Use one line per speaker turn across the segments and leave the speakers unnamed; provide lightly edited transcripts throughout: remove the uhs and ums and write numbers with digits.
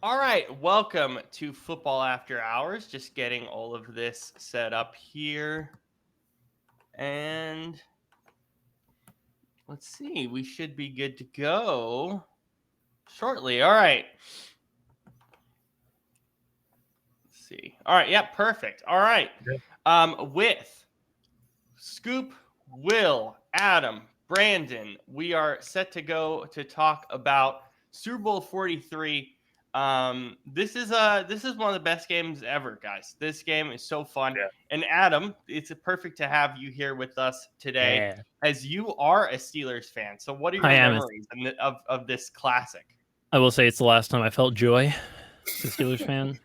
All right, welcome to Football After Hours. Just getting all of this set up here. And let's see, we should be good to go shortly. All right. Let's see. All right, yeah, perfect. All right. With Scoop, Will, Adam, Brandon, we are set to go to talk about Super Bowl 43. This is one of the best games ever, guys. This game is so fun.
Yeah.
And Adam, it's perfect to have you here with us today,
Yeah.
as you are a Steelers fan. So, what are your
I am.
memories of this classic?
I will say it's the last time I felt joy as a Steelers fan.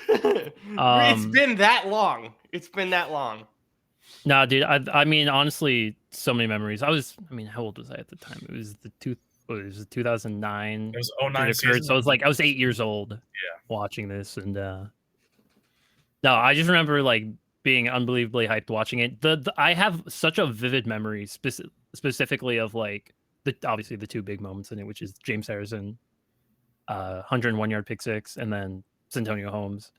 It's been that long. It's been that long.
No, dude. I mean, honestly, so many memories. How old was I at the time? It was the 2009.
It was 09 season.
So it was like I was 8 years old. Watching this, and no, I just remember like being unbelievably hyped watching it. I have such a vivid memory, specifically of like obviously the two big moments in it, which is James Harrison, 101-yard pick six, and then Santonio Holmes.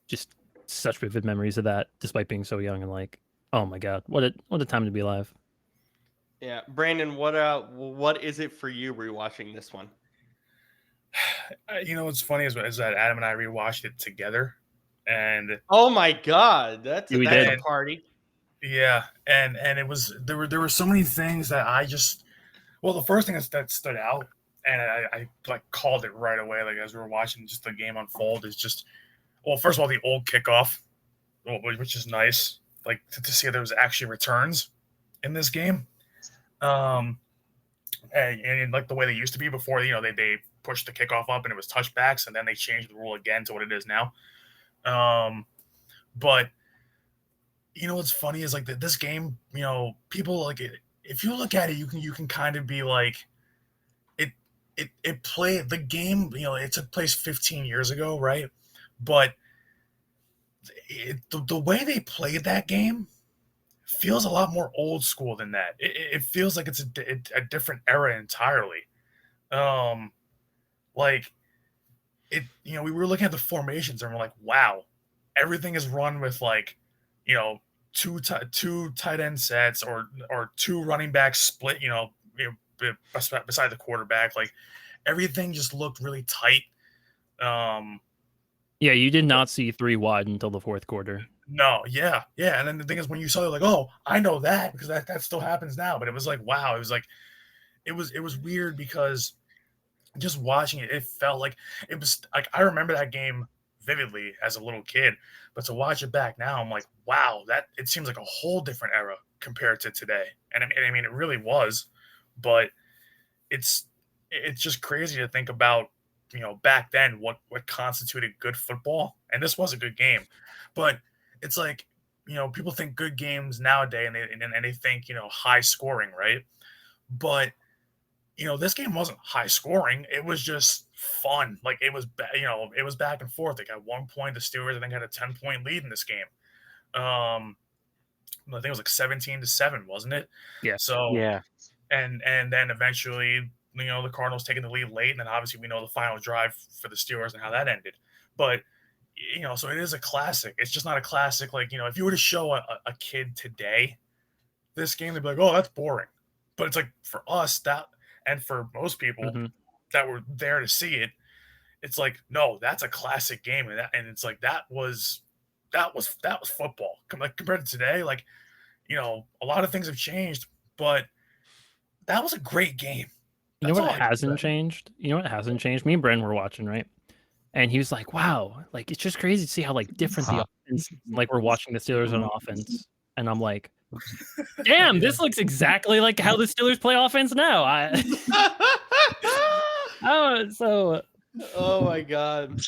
Just such vivid memories of that, despite being so young and like, oh my god, what a time to be alive.
Yeah, Brandon, what is it for you rewatching this one?
You know what's funny is that Adam and I rewatched it together, and
oh my god, that's
a
party.
Yeah, and it was there were so many things that I just the first thing that stood out, and I like called it right away, like as we were watching just the game unfold, is just first of all the old kickoff, which is nice, like to see there was actually returns in this game, and like the way they used to be before, they pushed the kickoff up and it was touchbacks, and then they changed the rule again to what it is now. But you know what's funny is like this game, people like it. If you look at it, you can kind of be like, it played the game. It took place 15 years ago, right? But the way they played that game feels a lot more old school than that. It feels like it's a different era entirely. Like it, we were looking at the formations and we're like, wow, everything is run with like, two tight end sets or two running backs split, beside the quarterback. Like everything just looked really tight.
Yeah, you did not see three wide until the fourth quarter.
No, yeah. And then the thing is, when you saw it, like, oh, I know that because that still happens now. But it was like, wow, it was weird because just watching it, it felt like it was like I remember that game vividly as a little kid, but to watch it back now, I'm like, wow, that it seems like a whole different era compared to today. And I mean, it really was, but it's just crazy to think about. Back then, what constituted good football, and this was a good game, but it's like, people think good games nowadays, and they think high scoring, right? But this game wasn't high scoring; it was just fun. Like it was, it was back and forth. Like at one point, the Steelers I think had a 10-point lead in this game. I think it was like 17-7, wasn't it?
Yeah.
So
yeah,
and then eventually, the Cardinals taking the lead late, and then obviously we know the final drive for the Steelers and how that ended. But, so it is a classic. It's just not a classic. Like, if you were to show a kid today this game, they'd be like, oh, that's boring. But it's like for us and for most people that were there to see it, it's like, no, that's a classic game. And it's like, that was football. Like compared to today, like, a lot of things have changed, but that was a great game.
You know what hasn't changed? Me and Bren were watching, right? And he was like, wow, like it's just crazy to see how like different the offense, like we're watching the Steelers on offense. And I'm like, damn, this looks exactly like how the Steelers play offense now.
Oh my god.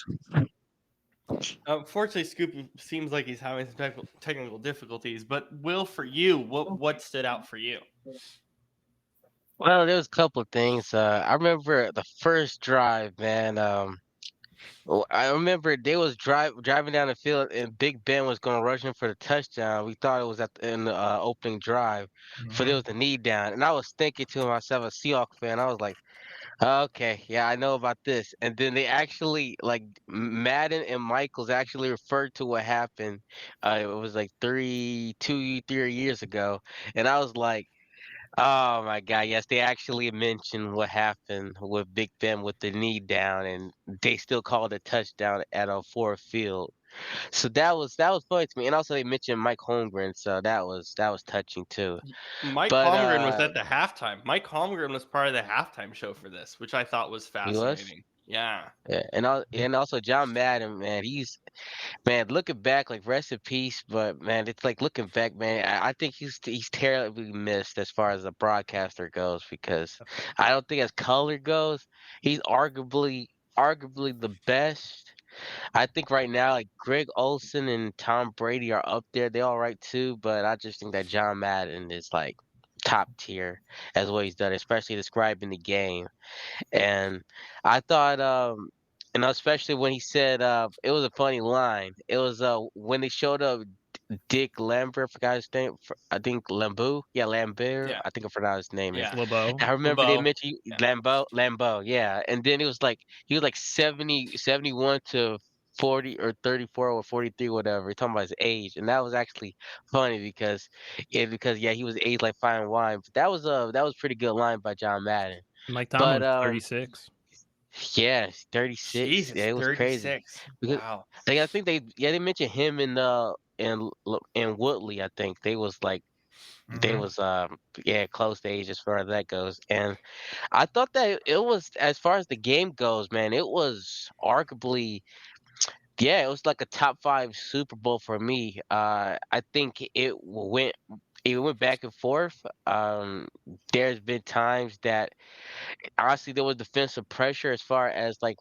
Unfortunately, Scoop seems like he's having some technical difficulties, but Will, for you, what stood out for you?
well, there was a couple of things. I remember the first drive, man. I remember they was driving down the field, and Big Ben was going to rush him for the touchdown. We thought it was in the opening drive, for there
Mhm.
was the knee down, and I was thinking to myself, a Seahawks fan, I was like, okay, yeah, I know about this. And then they actually, like, Madden and Michaels actually referred to what happened. It was like 3 years ago, and I was like, oh my God, yes, they actually mentioned what happened with Big Ben with the knee down, and they still called a touchdown at a Ford Field. So that was funny to me. And also they mentioned Mike Holmgren, so that was touching too.
Mike
But
Holmgren was at the halftime. Mike Holmgren was part of the halftime show for this, which I thought was
he was.
fascinating. Yeah.
Yeah, and also John Madden, man, man, looking back, like rest in peace. But man, it's like looking back, man, I think he's terribly missed as far as a broadcaster goes, because I don't think as color goes, he's arguably the best. I think right now, like Greg Olson and Tom Brady are up there. They're all right too, but I just think that John Madden is like top tier as what he's done, especially describing the game. And I thought, especially when he said, it was a funny line. It was when they showed up Dick Lambert, I forgot his name. I think Lambeau. Yeah, Lambert.
Yeah.
I think I forgot his name is.
Yeah.
LeBeau.
I remember they
LeBeau.
mentioned
Yeah.
Lambeau, yeah. And then it was like he was like 71 to 40 or 34 or 43, whatever. Talking about his age, and that was actually funny because yeah, he was aged like fine wine. But that was pretty good line by John Madden.
Mike
But
Tomlin's 36.
yeah, 36. Yeah,
Jesus,
it was crazy
36.
because
Wow.
I think they mentioned him in Woodley. I think they
Mhm.
was yeah, close to age as far as that goes. And I thought that it was, as far as the game goes, man, it was arguably, yeah, it was like a top five Super Bowl for me. I think it went back and forth. There's been times that honestly, there was defensive pressure as far as like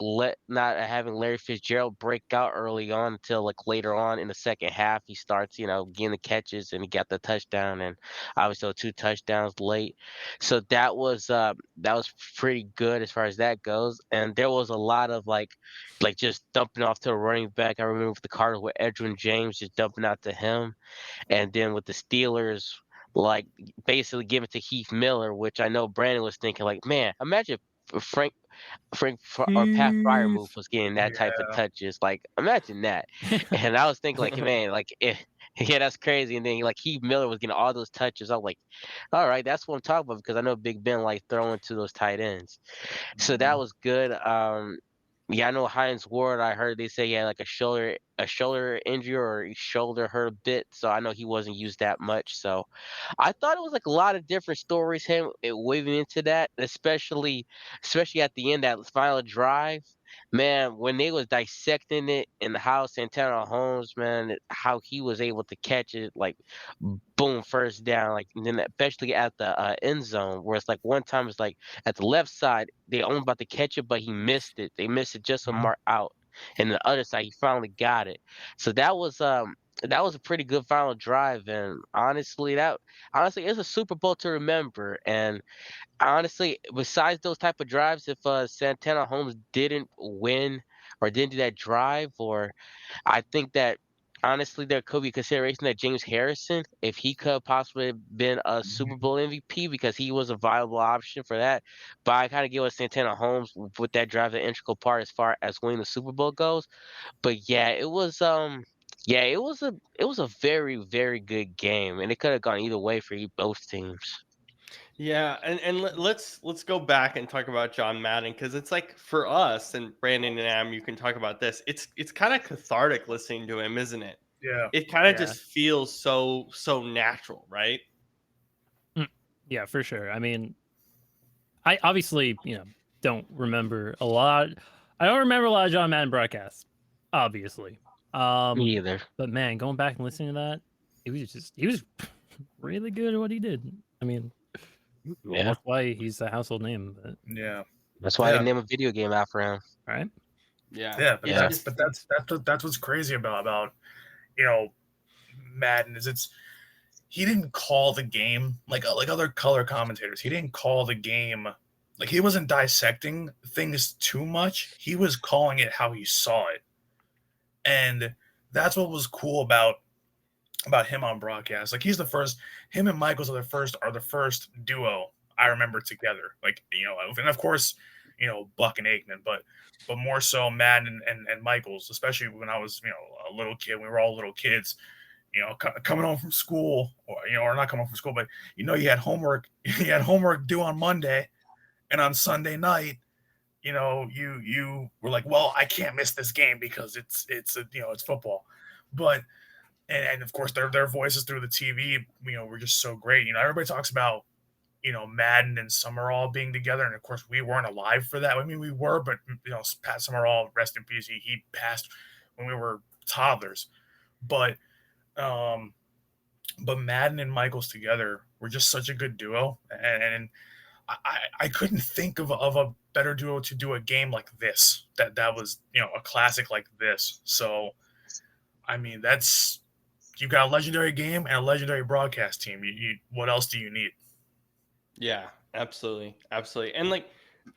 not having Larry Fitzgerald break out early on until like later on in the second half. He starts, getting the catches, and he got the touchdown, and obviously 2 touchdowns late. So that was pretty good as far as that goes. And there was a lot of like just dumping off to a running back. I remember with the Cardinals with Edwin James just dumping out to him, and then with the Steelers, like basically giving to Heath Miller, which I know Brandon was thinking, like, man, imagine if or Pat Fryermuth was getting that type of
Yeah.
touches. Like, imagine that. And I was thinking, like, man, like, yeah, that's crazy. And then like Heath Miller was getting all those touches. I was like, all right, that's what I'm talking about, because I know Big Ben like throwing to those tight ends. So that
Mhm.
was good. Yeah, I know Hines Ward. I heard they say he had like a shoulder injury, or his shoulder hurt a bit, so I know he wasn't used that much. So I thought it was like a lot of different stories him weaving into that, especially at the end, that final drive. Man, when they was dissecting it, and how Santana Holmes, man, how he was able to catch it, like boom, first down, like, and then especially at the end zone, where it's like one time it's like at the left side, they only about to catch it, but he missed it. They missed it just a
Mhm.
mark out. And the other side, he finally got it. So that was a pretty good final drive. And honestly, it's a Super Bowl to remember. And honestly, besides those type of drives, if Santana Holmes didn't win or didn't do that drive, or I think that honestly there could be consideration that James Harrison, if he could have possibly been a Super
Mhm.
Bowl MVP, because he was a viable option for that. But I kind of give it Santana Holmes with that drive, the integral part as far as winning the Super Bowl goes. But it was a very, very good game, and it could have gone either way for both teams.
Yeah, and let's go back and talk about John Madden, because it's like for us, and Brandon and Am, you can talk about this. It's kind of cathartic listening to him, isn't it?
Yeah.
It kind of
Yeah.
just feels so natural, right?
Yeah, for sure. I mean, I obviously, don't remember a lot. I don't remember a lot of John Madden broadcasts, obviously.
Me either.
But man, going back and listening to that, he was really good at what he did. I mean,
Yeah,
that's why he's a household name. But,
Yeah.
that's why they
Yeah.
name a video game after him.
right?
Yeah,
Yeah. But
it's
Yeah.
that's
just
but that's what's crazy about you know Madden is he didn't call the game like other color commentators. He didn't call the game like he wasn't dissecting things too much. He was calling it how he saw it, and that's what was cool about him on broadcast. Like he's the first. Him and Michaels are the first duo I remember together. Like and of course, Buck and Aikman, but more so Madden and Michaels, especially when I was a little kid. We were all little kids. Coming home from school, or not coming home from school, but you had homework. You had homework due on Monday, and on Sunday night, you were like, well, I can't miss this game because it's football, but and of course their voices through the TV, were just so great. Everybody talks about Madden and Summerall being together, and of course we weren't alive for that. I mean, we were, but Pat Summerall, rest in peace, he passed when we were toddlers, but Madden and Michaels together were just such a good duo, and I couldn't think of a better duo to do a game like this. That was a classic like this. So, I mean, you've got a legendary game and a legendary broadcast team. You what else do you need?
Yeah, absolutely, absolutely. And like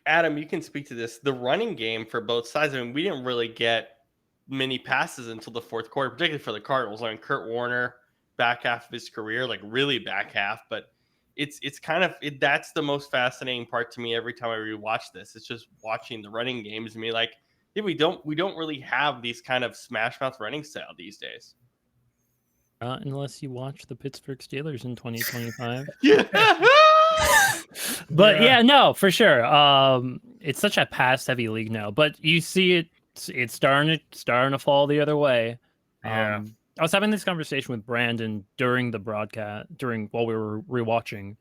Adam, you can speak to this. The running game for both sides. I mean, we didn't really get many passes until the fourth quarter, particularly for the Cardinals. I mean, Kurt Warner, back half of his career, like really back half, but it's kind of that's the most fascinating part to me every time I rewatch this. It's just watching the running games and me like, yeah, we don't really have these kind of smash mouth running style these days.
Unless you watch the Pittsburgh Steelers in 2025.
Yeah.
But yeah, no, for sure. It's such a pass heavy league now, but you see it's starting to fall the other way.
Yeah.
I was having this conversation with Brandon during the broadcast, while we were rewatching,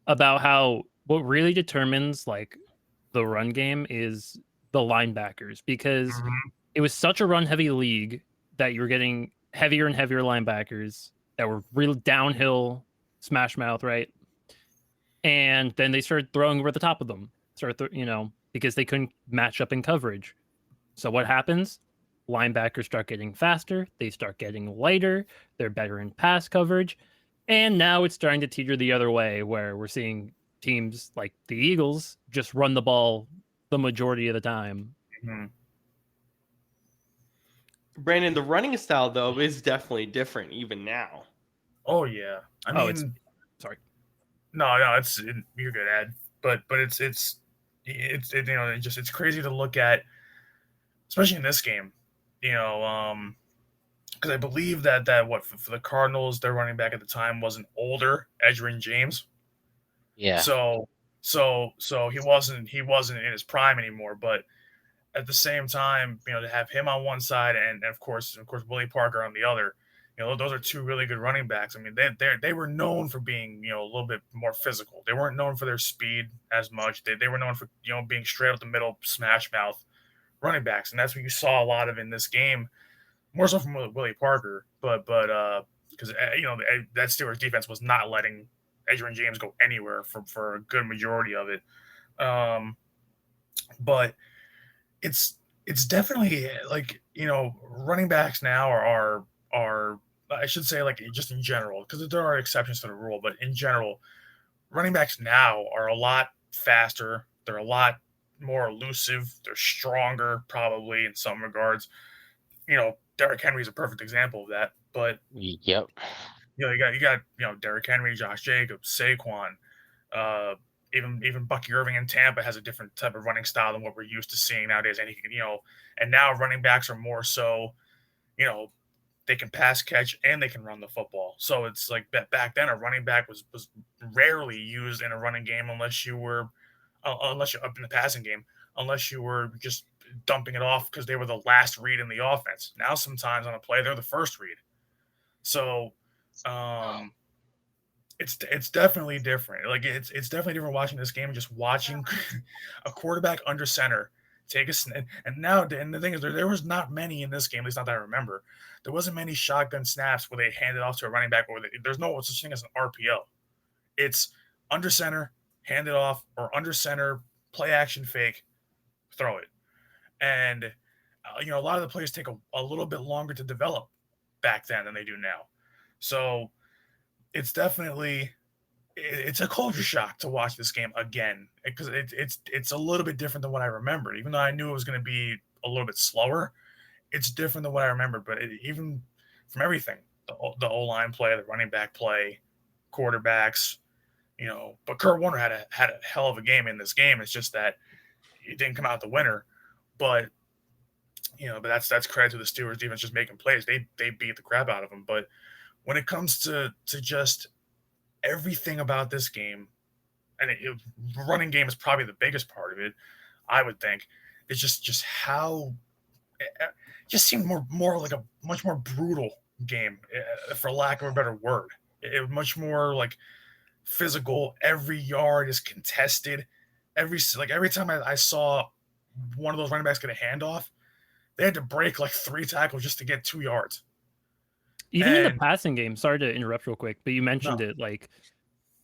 about how what really determines like the run game is the linebackers, because it was such a run heavy league that you were getting heavier and heavier linebackers that were real downhill smash mouth, right? And then they started throwing over the top of them, because they couldn't match up in coverage. So what happens? Linebackers start getting faster. They start getting lighter. They're better in pass coverage. And now it's starting to teeter the other way, where we're seeing teams like the Eagles just run the ball the majority of the time.
Brandon, the running style though is definitely different even now.
Oh yeah, I mean,
sorry.
No, you're good, Ed. But it's crazy to look at, especially in this game. Because I believe that for the Cardinals, their running back at the time was an older Edgerrin James.
Yeah.
So he wasn't in his prime anymore. But at the same time, to have him on one side and of course Willie Parker on the other, those are two really good running backs. I mean, they were known for being a little bit more physical. They weren't known for their speed as much. They were known for being straight up the middle, smash mouth running backs, and that's what you saw a lot of in this game. More so from Willie Parker, but because that Steelers defense was not letting Edgerrin James go anywhere for a good majority of it. But it's definitely like running backs now are I should say, like, just in general, because there are exceptions to the rule, but in general, running backs now are a lot faster. They're a lot more elusive. They're stronger, probably in some regards. Derrick Henry is a perfect example of that. But
yep,
you got Derrick Henry, Josh Jacobs, Saquon, even Bucky Irving in Tampa has a different type of running style than what we're used to seeing nowadays. And and now running backs are more so, they can pass, catch, and they can run the football. So it's like back then, a running back was rarely used in a running game unless you're up in the passing game, unless you were just dumping it off because they were the last read in the offense. Now sometimes on a play, they're the first read. So it's definitely different. Like it's definitely different watching this game and just watching a quarterback under center take a snap. And the thing is, there was not many in this game, at least not that I remember. There wasn't many shotgun snaps where they handed off to a running back, or there's no such thing as an RPO. It's under center, hand it off, or under center, play action fake, throw it. And a lot of the plays take a little bit longer to develop back then than they do now. So it's definitely it's a culture shock to watch this game again because it's a little bit different than what I remembered. Even though I knew it was going to be a little bit slower, it's different than what I remembered. But even from everything, the O line play, the running back play, quarterbacks, But Kurt Warner had a hell of a game in this game. It's just that it didn't come out the winner. But that's credit to the Steelers defense just making plays. They beat the crap out of them. But when it comes to just everything about this game, and running game is probably the biggest part of it, I would think. It's just how it just seemed more like a much more brutal game, for lack of a better word. It was much more like physical. Every yard is contested. Every time I saw one of those running backs get a handoff, they had to break like 3 tackles just to get 2 yards.
Even in the passing game, sorry to interrupt real quick, but you mentioned it, like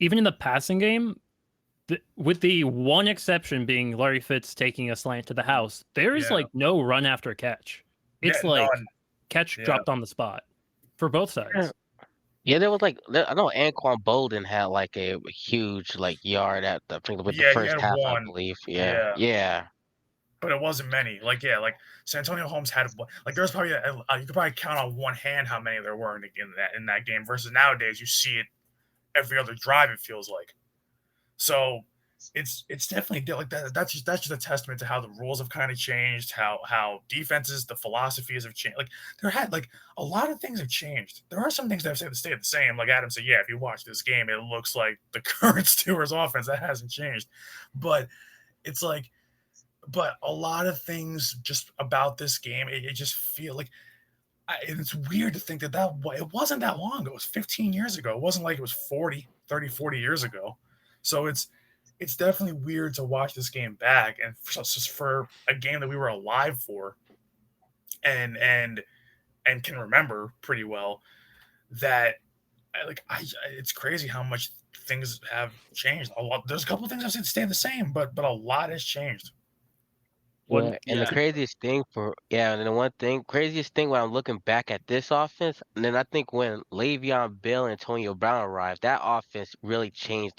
even in the passing game, with the one exception being Larry Fitz taking a slant to the house, there is like no run after catch. It's like none. Catch dropped on the spot for both sides.
Yeah, there was I know Anquan Bolden had like a huge yard at the first half, I believe. Yeah.
But it wasn't many. Like San Antonio Holmes had there was probably you could probably count on one hand how many there were in that game. Versus nowadays, you see it every other drive. It feels like. So it's definitely like that. That's just a testament to how the rules have kind of changed, how defenses, the philosophies have changed. Like there had a lot of things have changed. There are some things that have stayed the same. Like Adam said, yeah, if you watch this game, it looks like the current Steelers offense. That hasn't changed, but it's like. But a lot of things just about this game, it just feel like it's weird to think that it wasn't that long ago. It was 15 years ago. It wasn't like it was 40 years ago. So it's definitely weird to watch this game back, and just for a game that we were alive for and can remember pretty well. That it's crazy how much things have changed. A lot. There's a couple of things I've seen stay the same, but a lot has changed.
The craziest thing craziest thing when I'm looking back at this offense, and then I think when Le'Veon Bell and Antonio Brown arrived, that offense really changed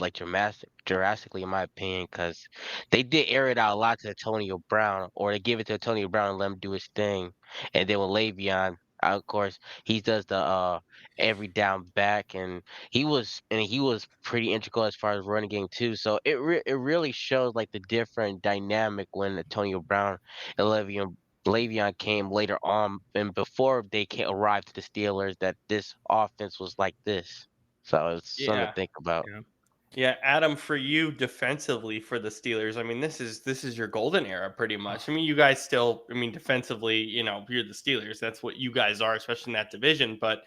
drastically in my opinion, because they did air it out a lot to Antonio Brown, or they give it to Antonio Brown and let him do his thing, and then with Le'Veon, of course, he does the every down back, and he was pretty integral as far as running game too. So it really shows like the different dynamic when Antonio Brown and Le'Veon came later on, and before they arrived to the Steelers, that this offense was like this. So it's something to think about.
Yeah, Adam, for you defensively for the Steelers, I mean, this is your golden era pretty much. I mean, you guys still, defensively, you're the Steelers. That's what you guys are, especially in that division. But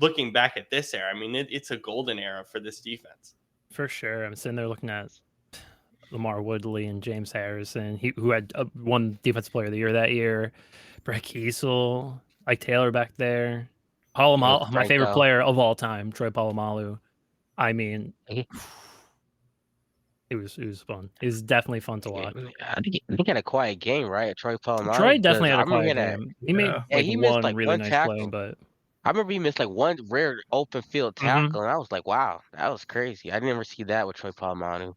looking back at this era, I mean, it's a golden era for this defense.
For sure. I'm sitting there looking at Lamar Woodley and James Harrison, who had won Defensive Player of the Year that year. Brett Kiesel, Ike Taylor back there. Polamalu, my favorite player of all time, Troy Polamalu. I mean, it was fun. It was definitely fun to watch.
I think he had a quiet game, right? Troy Polamalu.
Troy definitely had a quiet game. He made one really nice play, but
I remember he missed one rare open field tackle, and I was like, "Wow, that was crazy." I never see that with Troy Polamalu.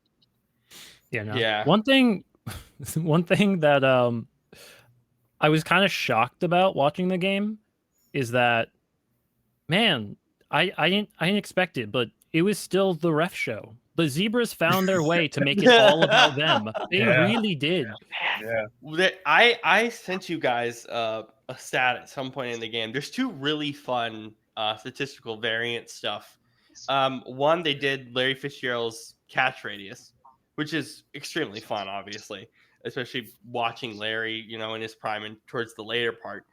Yeah, no. Yeah. One thing that I was kind of shocked about watching the game is that, man, I didn't expect it, but it was still the ref show. The Zebras found their way to make it all about them. They really did.
Yeah. I sent you guys a stat at some point in the game. There's 2 really fun statistical variant stuff. One, they did Larry Fitzgerald's catch radius, which is extremely fun, obviously, especially watching Larry, in his prime and towards the later part.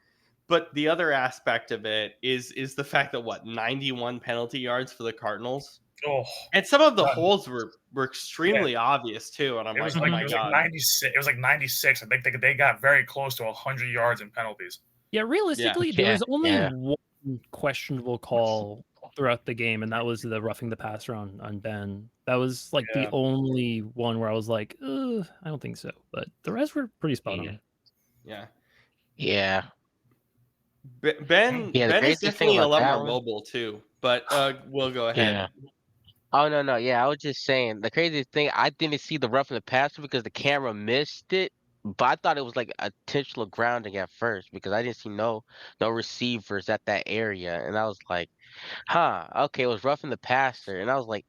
But the other aspect of it is the fact that 91 penalty yards for the Cardinals.
Oh,
and some of the holes were extremely obvious too. And I'm like, oh my god,
96. It was like 96. I think they got very close to 100 yards in penalties.
Yeah, realistically, there was only one questionable call throughout the game, and that was the roughing the passer on Ben. That was the only one where I was like, I don't think so. But the rest were pretty spot on.
Yeah.
Ben is definitely a lot more mobile too. But we'll go ahead.
Oh no, yeah, I was just saying the craziest thing. I didn't see the roughing the passer because the camera missed it, but I thought it was like intentional grounding at first because I didn't see no receivers at that area, and I was like, huh, okay, it was roughing the passer, and I was like,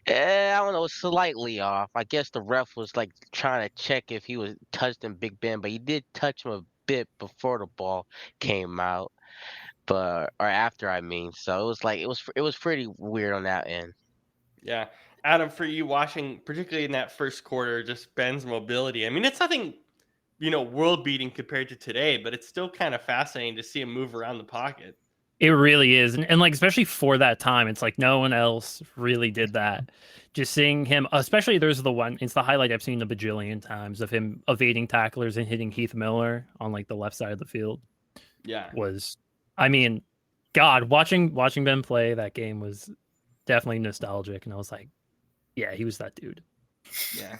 I don't know, slightly off. I guess the ref was like trying to check if he was touching Big Ben, but he did touch him a bit before the ball came out, but or after I mean, so it was like it was pretty weird on that end.
Yeah. Adam, for you watching, particularly in that first quarter, just Ben's mobility. I mean, it's nothing, world beating compared to today, but it's still kind of fascinating to see him move around the pocket.
It really is. And like, especially for that time, it's like no one else really did that. Just seeing him, especially there's it's the highlight I've seen a bajillion times of him evading tacklers and hitting Heath Miller on like the left side of the field.
Yeah.
I mean, God, watching Ben play that game was definitely nostalgic. And I was like, yeah, he was that dude.
Yeah.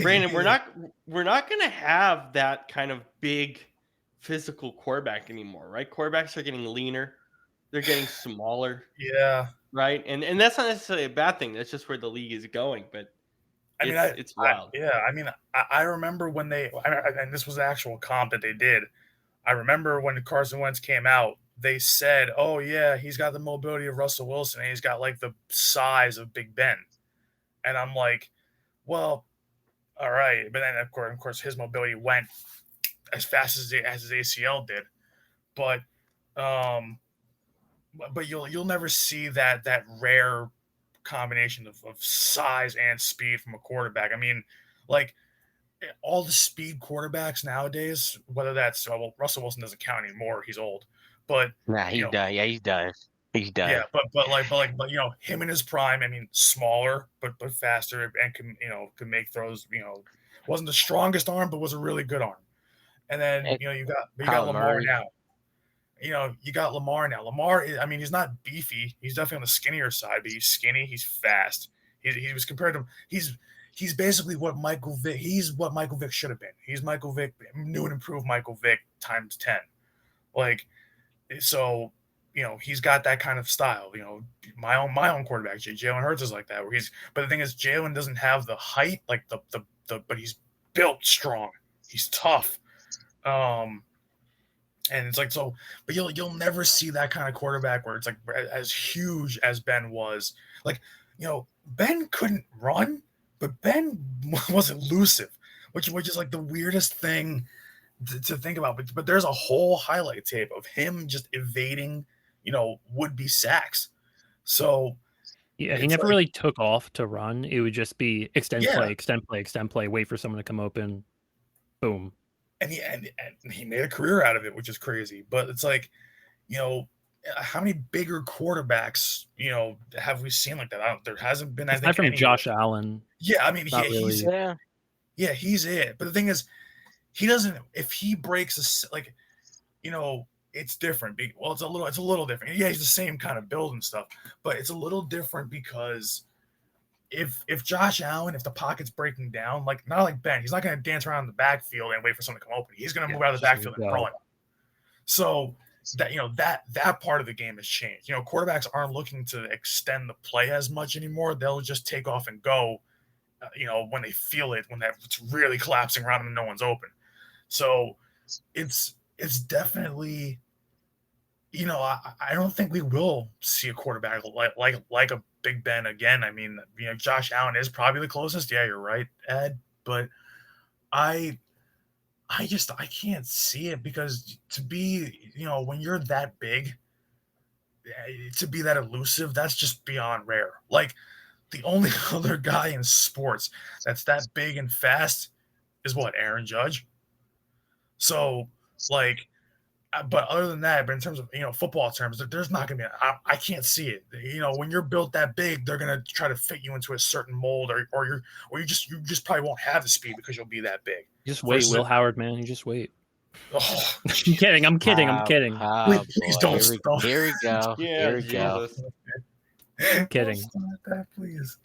Brandon, we're not going to have that kind of big physical quarterback anymore, right? Quarterbacks are getting leaner. They're getting smaller.
Yeah.
Right. And that's not necessarily a bad thing. That's just where the league is going. But it's wild.
I remember when and this was the actual comp that they did. I remember when Carson Wentz came out, they said, oh, yeah, he's got the mobility of Russell Wilson and he's got like the size of Big Ben. And I'm like, well, all right. But then, of course, his mobility went as fast as his ACL did. But you'll never see that rare combination of size and speed from a quarterback. I mean, like all the speed quarterbacks nowadays, whether that's Russell Wilson doesn't count anymore, he's old. But
Nah, he's done. Yeah, he's done. He's done.
Yeah, but him in his prime, I mean, smaller but faster and can make throws. Wasn't the strongest arm, but was a really good arm. And then you got Lamar now. You got Lamar now. Lamar, I mean, he's not beefy. He's definitely on the skinnier side, but he's skinny. He's fast. He was compared to him. He's basically what Michael Vick. He's what Michael Vick should have been. He's Michael Vick, new and improved Michael Vick times 10. Like, so he's got that kind of style. My own quarterback, Jalen Hurts, is like that. But the thing is, Jalen doesn't have the height, like but he's built strong. He's tough. And it's like so, but you'll never see that kind of quarterback where it's like as huge as Ben was. Like, Ben couldn't run, but Ben was elusive, which is like the weirdest thing to think about. But there's a whole highlight tape of him just evading, would-be sacks. So
yeah, he never really took off to run. It would just be extend play, wait for someone to come open, boom.
And he made a career out of it, which is crazy. But it's like, how many bigger quarterbacks, have we seen like that? There hasn't been.
Aside from Josh Allen.
Yeah, I mean, he's it. But the thing is, he doesn't. If he breaks it's different. Well, it's a little different. Yeah, he's the same kind of build and stuff, but it's a little different because if Josh Allen, if the pocket's breaking down, like not like Ben, he's not going to dance around in the backfield and wait for someone to come open. He's going to move out of the backfield and run. So that that part of the game has changed. Quarterbacks aren't looking to extend the play as much anymore. They'll just take off and go. When they feel it, when it's really collapsing around them and no one's open. So it's definitely. I don't think we will see a quarterback like a Big Ben again. I mean, Josh Allen is probably the closest. Yeah, you're right, Ed. But I can't see it because to be, when you're that big, to be that elusive, that's just beyond rare. Like the only other guy in sports that's that big and fast is Aaron Judge. So like. But other than that, but in terms of football terms, there's not gonna be. I can't see it. When you're built that big, they're gonna try to fit you into a certain mold, or you just probably won't have the speed because you'll be that big.
Just wait, Will Howard, man. You just wait. Oh, I'm kidding.
Please don't stop.
Here we go.
Yeah,
here we go.
I'm kidding.
Stop that, please.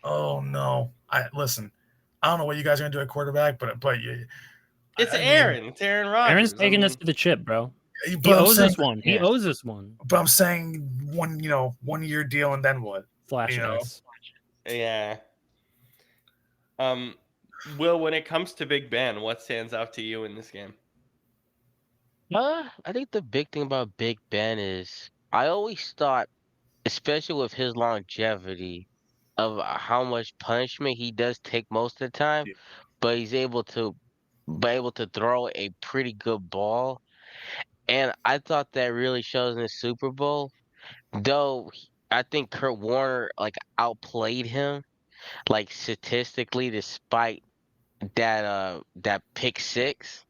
Oh no! I don't know what you guys are gonna do at quarterback, but
it's Aaron. It's Aaron Rodgers.
Aaron's taking us to the chip, bro. He owes us one. He owes us one.
But I'm saying 1 year deal, and then what?
Flash
You know?
ice.
Yeah. Will, when it comes to Big Ben, what stands out to you in this game?
I think the big thing about Big Ben is I always thought, especially with his longevity, of how much punishment he does take most of the time,
Yeah.
but he's able to throw a pretty good ball. And I thought that really shows in the Super Bowl. Though I think Kurt Warner like outplayed him like statistically despite that pick six.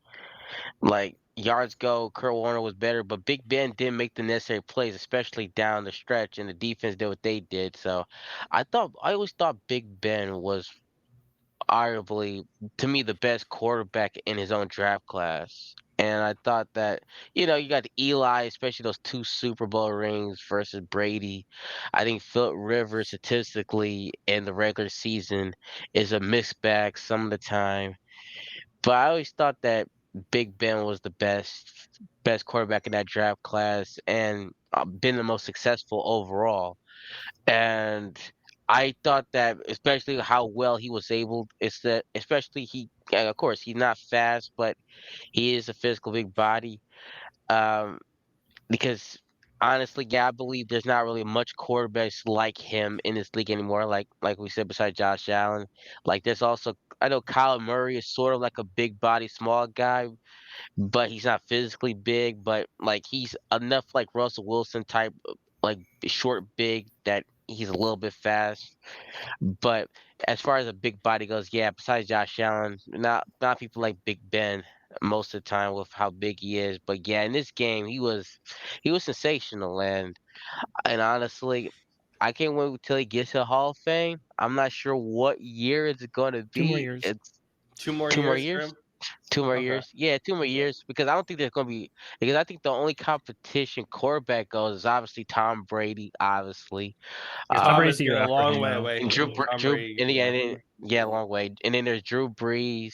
Like yards go, Kurt Warner was better, but Big Ben didn't make the necessary plays, especially down the stretch, and the defense did what they did. So I always thought Big Ben was arguably to me the best quarterback in his own draft class. And I thought that, you got Eli, especially those two Super Bowl rings versus Brady. I think Philip Rivers statistically in the regular season is a mixed bag some of the time. But I always thought that Big Ben was the best quarterback in that draft class and been the most successful overall. And I thought that especially how well he was able is that especially of course he's not fast, but he is a physical big body. Um, because honestly, yeah, I believe there's not really much quarterbacks like him in this league anymore. Like we said, besides Josh Allen, like there's also I know Kyle Murray is sort of like a big body, small guy, but he's not physically big. But like he's enough like Russell Wilson type, like short, big that he's a little bit fast. But as far as a big body goes, yeah, besides Josh Allen, not people like Big Ben most of the time with how big he is. But yeah, in this game he was sensational and honestly, I can't wait till he gets to Hall of Fame. I'm not sure what year it's going to
2 more
be.
years.
It's
Two more
2 more
years for
years.
him?
2 more
Okay.
years. Yeah, 2 more years because I don't think there's going to be because I think the only competition quarterback goes is obviously Tom Brady, obviously.
Yeah,
Tom
Tom
Brady's
is
the year
getting a
after
long
him
way
now.
away
And
from Tom
Drew,
Brady.
and yeah,
Yeah.
yeah, long way. And then there's Drew Brees,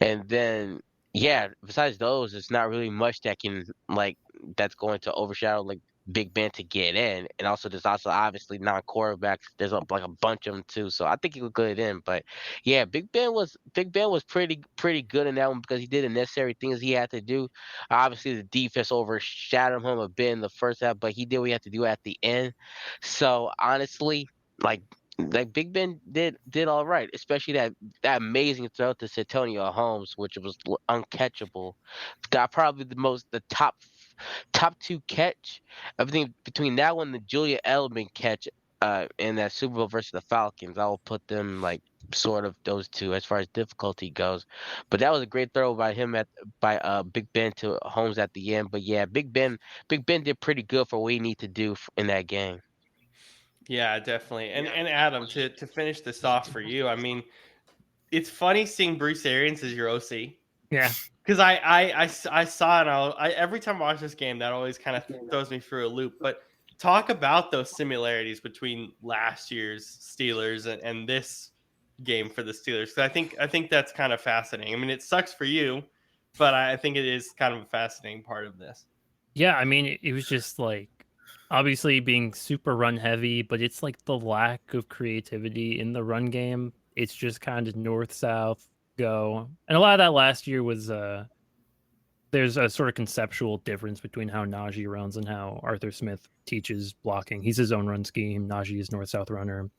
and then yeah, besides those, it's not really much that can like that's going to overshadow like Big Ben to get in. And also there's also obviously non-quarterbacks. There's like a bunch of them too. So I think he would get in. But yeah, Big Ben was pretty good in that one because he did the necessary things he had to do. Obviously the defense overshadowed him a bit in the first half, but he did what he had to do at the end. So honestly, like Big Ben did all right, especially that amazing throw to Santonio Holmes, which was uncatchable. Got probably the top two catch. Everything between that one and the Julia Edelman catch in that Super Bowl versus the Falcons, I will put them like sort of those two as far as difficulty goes. But that was a great throw by him by Big Ben to Holmes at the end. But yeah, Big Ben did pretty good for what he need to do in that game.
Yeah, definitely. And Adam, to finish this off for you, I mean, it's funny seeing Bruce Arians as your OC.
Yeah.
Because I saw it. Every time I watch this game, that always kind of throws me through a loop. But talk about those similarities between last year's Steelers and this game for the Steelers. 'Cause I think that's kind of fascinating. I mean, it sucks for you, but I think it is kind of a fascinating part of this.
Yeah, I mean, it was just like obviously being super run heavy, but it's like the lack of creativity in the run game. It's just kind of north south go. And a lot of that last year was there's a sort of conceptual difference between how Najee runs and how Arthur Smith teaches blocking. He's his own run scheme. Najee is north south runner.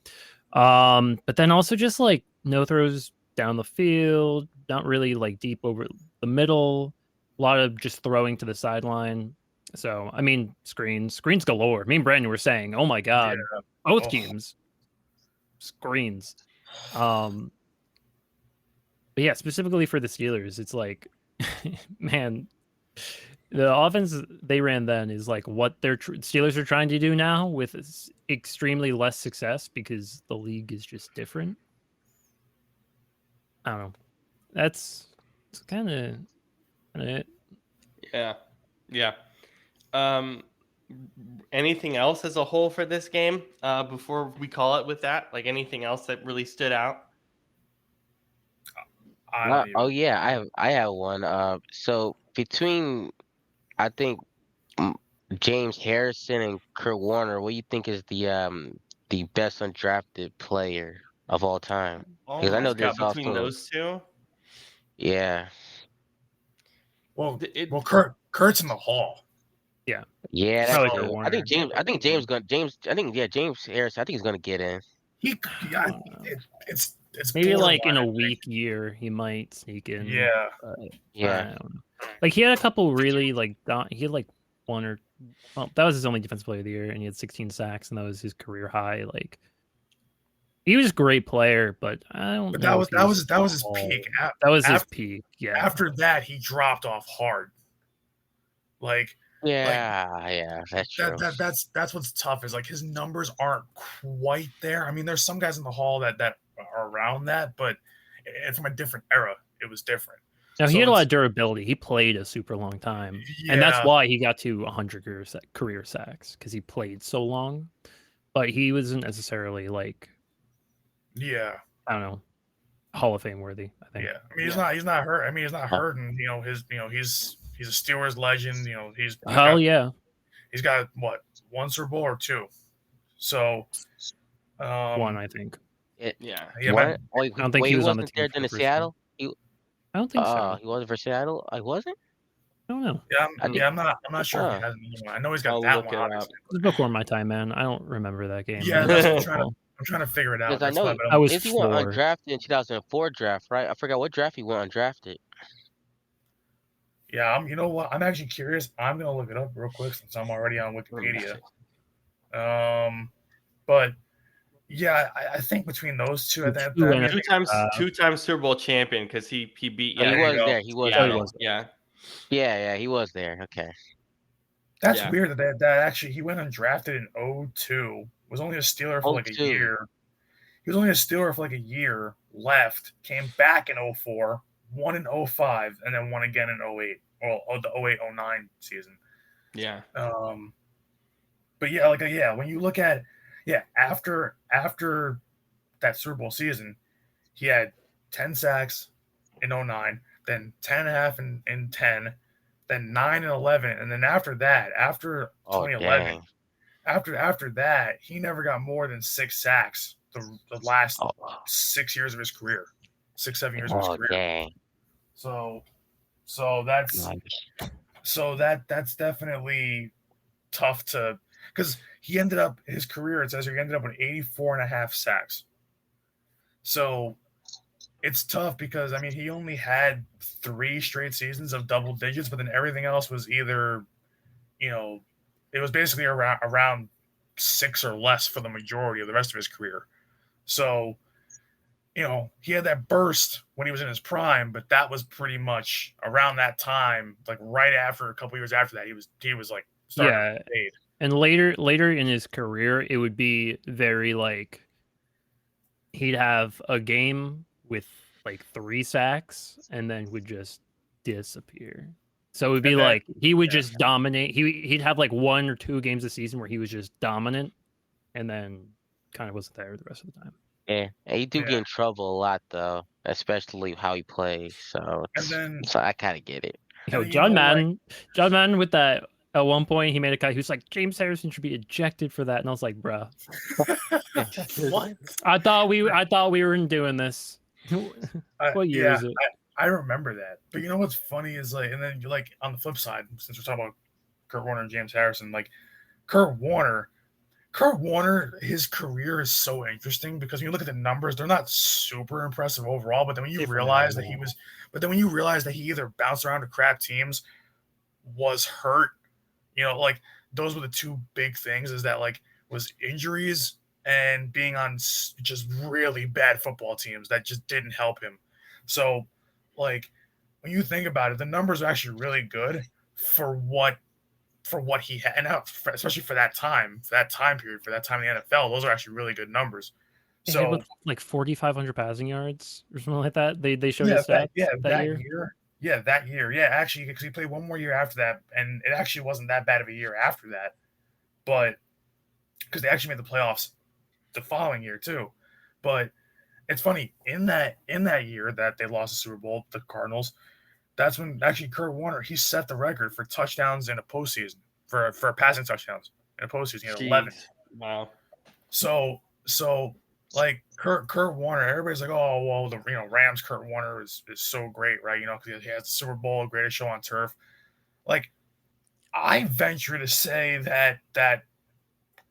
But then also just like no throws down the field, not really like deep over the middle, a lot of just throwing to the sideline. So I mean screens galore. Me and Brandon were saying, oh my god, both
Oh.
teams screens. But yeah, specifically for the Steelers, it's like man, the offense they ran then is like what their Steelers are trying to do now with extremely less success because the league is just different. I don't know. That's kind of it.
Yeah, yeah. Anything else as a whole for this game before we call it with that? Like anything else that really stood out?
Oh yeah, I have one. So between I think mm, James Harrison and Kurt Warner, what do you think is the the best undrafted player of all time.
Oh
Because I
my
know
god!
there's
Between
also
those two,
yeah.
Well,
it,
Kurt's in the Hall.
Yeah,
Yeah, that
probably
So
Kurt
too.
Warner.
James Harrison, I think he's gonna get in.
yeah,
Uh,
it's
Maybe like in
borderline,
a
I think.
weak year, he might sneak in.
Yeah.
But
Yeah.
I don't know. Like he had a couple really like he had like one or well, that was his only defensive player of the year, and he had 16 sacks, and that was his career high. Like he was a great player, but I don't
But
know if he was
that was his
all.
peak.
That was his
After
peak. Yeah.
after that, he dropped off hard. Like
Yeah, that's true.
that's what's tough is like his numbers aren't quite there. I mean, there's some guys in the Hall that are around that, but from a different era, it was different.
Now he
So
had a lot
it's
of durability. He played a super long time, and that's
yeah,
why he got to 100 career sacks because he played so long. But he wasn't necessarily like
yeah,
I don't know Hall of Fame worthy. I think.
yeah. I mean,
Yeah.
he's not hurt. I mean, he's not
Oh,
hurt, and he's a Steelers legend.
Hell yeah.
He's got what, one Super Bowl or two. So
One, I think.
yeah.
yeah,
what? Wait,
I don't think
wait,
he
he
was on the
wasn't
team
there
for
then
the
in
first one.
Seattle?
I don't think so.
He wasn't for Seattle? I wasn't?
I don't know.
I'm not sure if he
Oh.
has another one. I know he's got
I'll
that
look
one,
it up.
obviously.
It was before my time, man. I don't remember that game.
Yeah,
man.
that's what I'm trying to figure it out.
Because I
That's
know
why,
he,
but
I was
if he went
4.
undrafted in 2004 draft, right? I forgot what draft he went undrafted.
yeah, you know what? I'm actually curious. I'm gonna look it up real quick since I'm already on
Let me
Wikipedia.
see.
But yeah, I think between those two, I think
Two
I mean,
Two times Super Bowl champion because he beat
Oh,
yeah
he
there you
was
go.
there. He was
Seattle.
there.
was
Yeah.
Yeah, he was there. Okay.
That's
Yeah.
weird that actually he went undrafted in 02. Was only a Steeler for like a
02.
year. He was only a Steeler for like a year. Left, came back in 04, won in 05, and then won again in 08. Well, the 08-09 season.
Yeah.
But yeah, when you look at after that Super Bowl season, he had 10 sacks in 09, then 10 and a half in 10, then 9 and 11, and then after that, after
Oh,
2011,
dang.
after that, he never got more than 6 sacks the last
Oh,
6 years of his career, 6-7 years of his
oh
career.
dang.
So
Nice.
that's definitely tough to, because he ended up his career, it says he ended up with 84 and a half sacks. So it's tough because I mean he only had 3 straight seasons of double digits, but then everything else was either, it was basically around 6 or less for the majority of the rest of his career. So he had that burst when he was in his prime, but that was pretty much around that time, like right after a couple years after that, he was like starting to fade.
And later in his career, it would be very like he'd have a game with like 3 sacks and then would just disappear. So it would be
And then-
like he would just dominate. He'd have like 1 or 2 games a season where he was just dominant, and then kind of wasn't there the rest of the time.
Yeah, and he do get in trouble a lot though, especially how he plays. So, so I kind of get it.
John Madden with that. At one point, he made a guy who's like, James Harrison should be ejected for that, and I was like, bruh.
What?
I thought we weren't doing this. What year is it?
I remember that. But you know what's funny is like, and then like on the flip side, since we're talking about Kurt Warner and James Harrison, like Kurt Warner, his career is so interesting because when you look at the numbers, they're not super impressive overall. But then when you realize that he either bounced around to crap teams, was hurt, like those were the 2 big things, is that like was injuries and being on just really bad football teams that just didn't help him. So like when you think about it, the numbers are actually really good for what he had, and especially for that time period, for that time in the NFL, those are actually really good numbers. So
like 4,500 passing yards or something like that. They showed
his
stats
that year. Yeah, that year. Yeah, actually, because he played one more year after that, and it actually wasn't that bad of a year after that. But because they actually made the playoffs the following year too. But it's funny, in that year that they lost the Super Bowl, the Cardinals, that's when actually Kurt Warner, he set the record for touchdowns in a postseason, for passing touchdowns in a postseason. He had 11.
Wow.
So So like Kurt Warner, everybody's like, oh well, the Rams Kurt Warner is so great, right? Because he has the Super Bowl, greatest show on turf. Like I venture to say that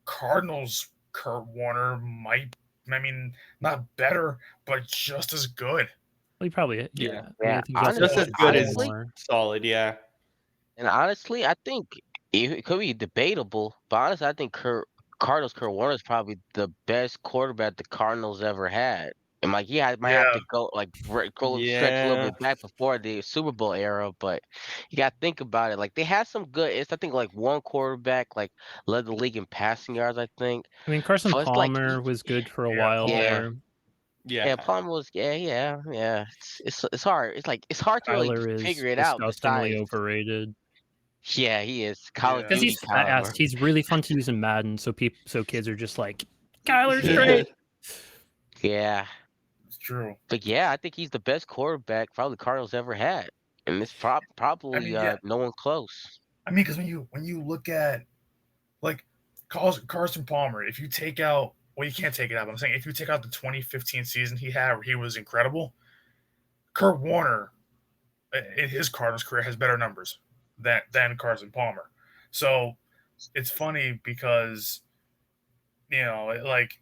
Cardinals Kurt Warner might, I mean, not better, but just as good.
Well, he probably
Yeah.
I mean, I think he's also
Just as
played
good as
honestly,
more.
solid. Yeah.
and honestly, I think it could be debatable, but honestly, I think Cardinals Kurt Warner is probably the best quarterback the Cardinals ever had. And like, yeah, I might have
Yeah,
to go like stretch a little
Yeah.
bit back before the Super Bowl era, but you got to think about it. Like they had some good. It's I think like one quarterback like led the league in passing yards. I think.
I mean, Carson
So it's like,
Palmer was good for a
yeah,
while
yeah,
there.
Yeah.
yeah. Palmer was, yeah. It's hard. It's like it's hard to really
Kyler is
figure it out.
disgustingly
Besides,
overrated.
yeah, he is Call of
yeah.
Because
Duty
he's
caliber.
fast. He's really fun to use in Madden, so kids are just like, Kyler's great.
Yeah.
It's true.
But yeah, I think he's the best quarterback probably Cardinals ever had, and it's
I
probably
mean, yeah.
no one close.
I mean, because when you look at like Carson Palmer, if you take out, well, you can't take it out. But I'm saying if you take out the 2015 season he had, where he was incredible, Kurt Warner in his Cardinals career has better numbers than Carson Palmer. So it's funny because like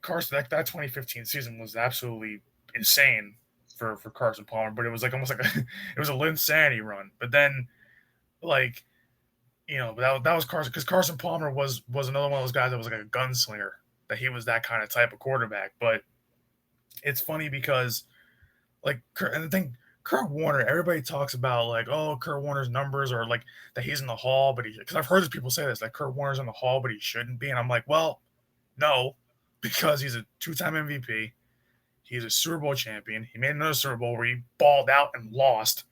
Carson, that 2015 season was absolutely insane for Carson Palmer, but it was like almost like it was a Linsanity run. But then like but that was Carson, because Carson Palmer was another one of those guys that was like a gunslinger, that he was that kind of type of quarterback. But it's funny because and the thing, Kurt Warner, everybody talks about like, oh, Kurt Warner's numbers are like that he's in the hall, but because I've heard people say this, that Kurt Warner's in the hall, but he shouldn't be. And I'm like, well, no, because he's a 2-time MVP. He's a Super Bowl champion. He made another Super Bowl where he balled out and lost.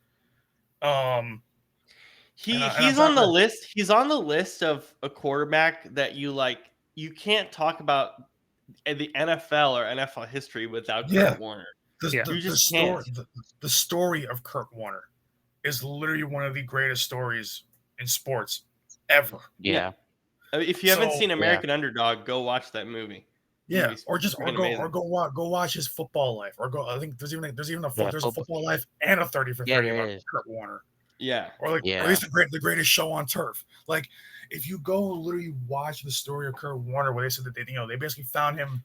He's on the list. He's on the list of a quarterback that you can't talk about the NFL or NFL history without Kurt Warner.
The story of Kurt Warner is literally one of the greatest stories in sports ever.
Yeah.
If you haven't seen American Underdog, go watch that movie.
Yeah, or go watch his football life, or go. I think there's even a football life and a 30 for 30 about Kurt Warner.
Yeah,
or at least the greatest show on turf. Like if you go literally watch the story of Kurt Warner, where they said that they basically found him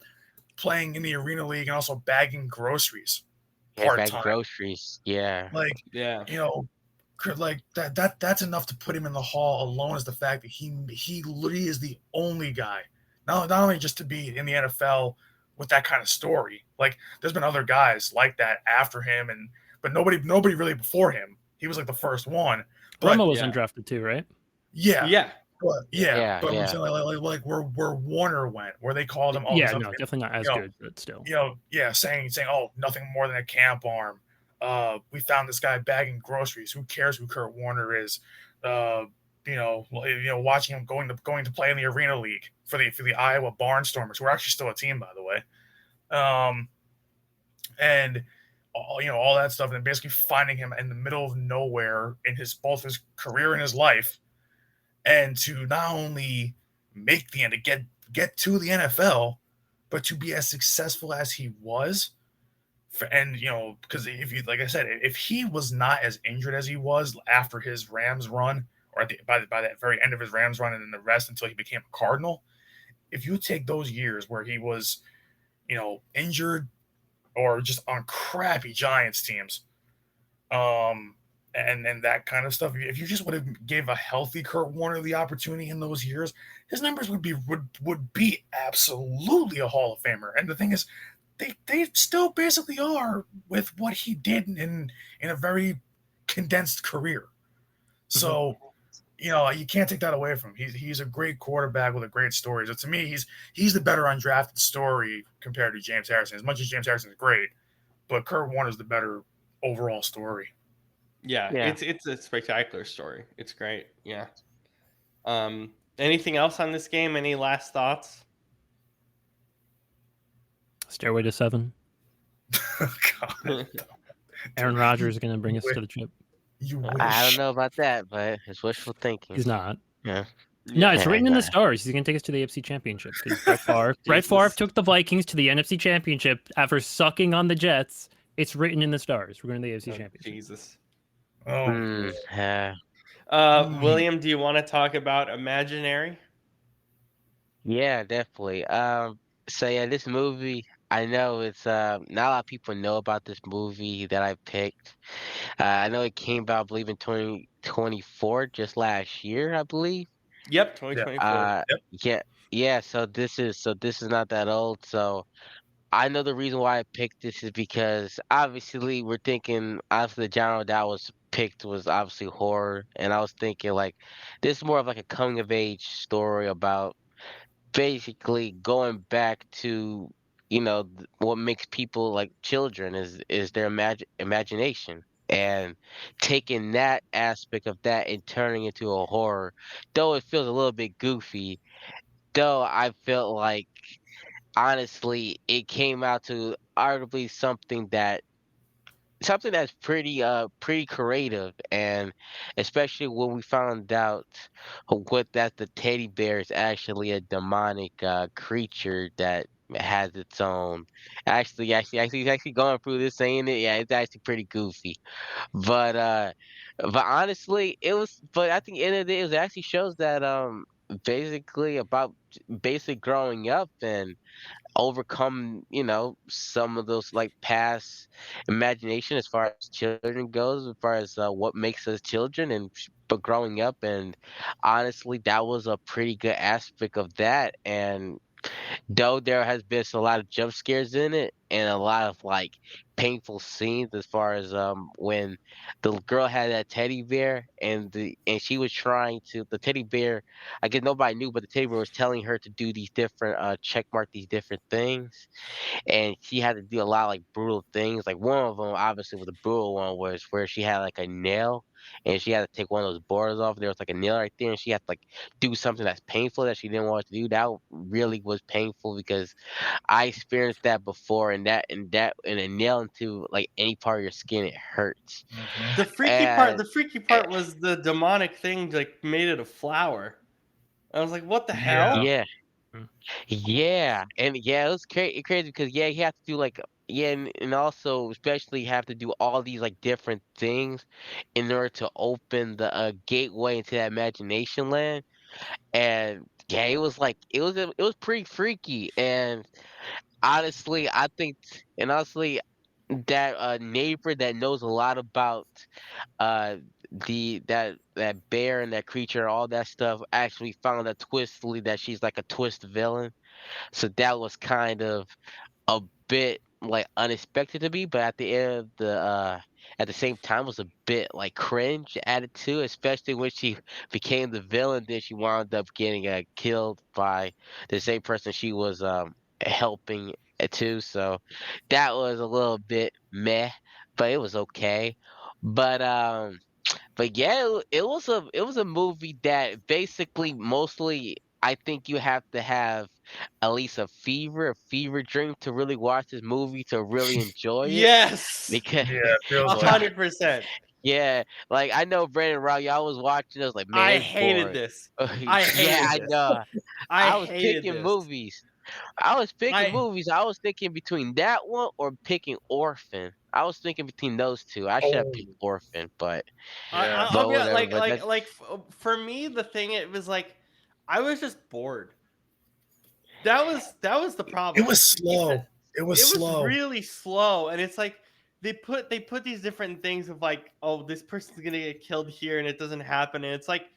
playing in the Arena League and also bagging groceries.
Bagging groceries. Yeah.
Like like that's enough to put him in the hall alone, as the fact that he literally is the only guy. Not only just to be in the NFL with that kind of story. Like there's been other guys like that after him, but nobody really before him. He was like the first one.
Romo was undrafted too, right?
Yeah. But
I'm
saying like where Warner went, where they called him.
Definitely not as good, but still.
Saying oh, nothing more than a camp arm. We found this guy bagging groceries. Who cares who Kurt Warner is? Watching him going to play in the Arena League for the Iowa Barnstormers, who are actually still a team, by the way. And all that stuff, and basically finding him in the middle of nowhere in both his career and his life, and to not only make the end, to get to the NFL, but to be as successful as he was. Because like I said, if he was not as injured as he was after his Rams run, or by the very end of his Rams run, and then the rest until he became a Cardinal, if you take those years where he was, injured or just on crappy Giants teams, and that kind of stuff, if you just would have gave a healthy Kurt Warner the opportunity in those years, his numbers would be absolutely a Hall of Famer. And the thing is, they still basically are with what he did in a very condensed career. So, you can't take that away from him. He's a great quarterback with a great story. So to me, he's the better undrafted story compared to James Harrison. As much as James Harrison is great, but Kurt Warner's the better overall story.
Yeah. It's a spectacular story. It's great. Yeah. Anything else on this game? Any last thoughts?
Stairway to 7.
God.
Aaron Rodgers is going to bring us to the chip.
You wish.
I don't know about that, but it's wishful thinking.
He's not.
Yeah.
No, it's written in the stars. He's going to take us to the AFC Championship because Brett Favre took the Vikings to the NFC Championship after sucking on the Jets. It's written in the stars. We're going to the AFC Championship.
Jesus.
Oh.
William, do you want to talk about Imaginary?
Yeah, definitely. So yeah, this movie, I know it's not a lot of people know about this movie that I picked. I know it came out, I believe, in 2024, just last year, I believe.
Yep, 2024.
Yeah, yeah. So this is not that old. So I know the reason why I picked this is because obviously we're thinking, obviously the genre that was picked was obviously horror, and I was thinking like this is more of like a coming of age story about basically going back to what makes people like children is their imagination, and taking that aspect of that and turning it into a horror, though it feels a little bit goofy, though I felt like honestly it came out to arguably something that's pretty creative, and especially when we found out what that the teddy bear is actually a demonic creature that has its own actually going through this saying it, yeah, it's actually pretty goofy, but honestly it was, but at the end of the day it actually shows that basically about basic growing up and overcome, some of those like past imagination as far as children goes, as far as what makes us children and but growing up, and honestly that was a pretty good aspect of that. And though there has been a lot of jump scares in it and a lot of like painful scenes as far as when the girl had that teddy bear and she was trying to the teddy bear, I guess nobody knew, but the teddy bear was telling her to do these different check mark these different things, and she had to do a lot of like brutal things. Like one of them, obviously, was a brutal one was where she had like a nail, and she had to take one of those borders off. There was like a nail right there, and she had to like do something that's painful that she didn't want to do. That really was painful because I experienced that before, and a nail into like any part of your skin, it hurts.
The freaky
And
part was the demonic thing like made it a flower. I was like, what the hell?
yeah, yeah, and yeah, it was crazy because yeah, he had to do like yeah, and also especially have to do all these like different things in order to open the gateway into that imagination land. And yeah, it was like it was pretty freaky. And honestly, I think, and honestly, that neighbor that knows a lot about uh that bear and that creature, all that stuff, actually found a twistly that she's like a twist villain. So that was kind of a bit like unexpected to me, but at the end of the at the same time was a bit like cringe added to, especially when she became the villain. Then she wound up getting killed by the same person she was helping too. So that was a little bit meh, but it was okay. But but yeah, it was a movie that basically mostly I think you have to have at least a fever dream to really watch this movie to really enjoy it.
Yes,
Because
Yeah, it feels like
100%.
yeah, like I know Brandon Row, y'all was watching, I was like, man,
I
it's
hated
boring.
this. I
Yeah,
hated
I
this.
know.
I
I was
hated
picking
this.
movies. I was picking
I
movies. I was thinking between that one or picking Orphan. I was thinking between those two. I should have
oh
picked Orphan, but
yeah.
I'll be
whatever.
like
But that
for me the thing it was like I was just bored. That was the
It
problem.
was
Because
slow. It was
it was
slow.
really slow, and it's like they put these different things of like, oh, this person's gonna get killed here, and it doesn't happen, and it's like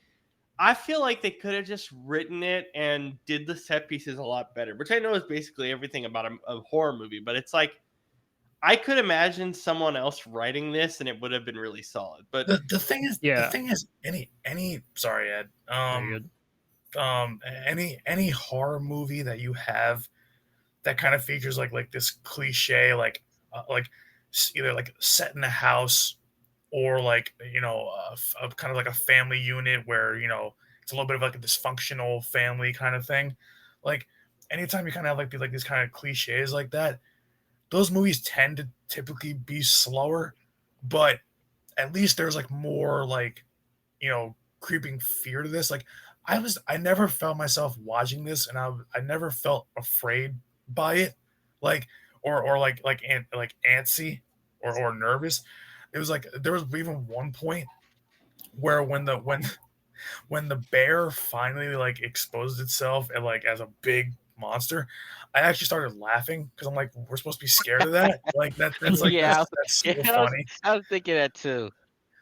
I feel like they could have just written it and did the set pieces a lot better, which I know is basically everything about a horror movie, but it's like I could imagine someone else writing this and it would have been really solid. But
The thing is any sorry, Ed.
Very good.
Any horror movie that you have that kind of features like this cliche like either like set in a house or like a kind of like a family unit where it's a little bit of like a dysfunctional family kind of thing. Like anytime you kind of have like these kind of cliches like that, those movies tend to typically be slower, but at least there's like more like creeping fear to this. Like I never felt myself watching this, and I never felt afraid by it, like or like antsy or nervous. It was like there was even one point where when the bear finally like exposed itself and like as a big monster, I actually started laughing because I'm like, we're supposed to be scared of that. Like that's like
Yeah,
that's
yeah,
so funny.
I was thinking that too.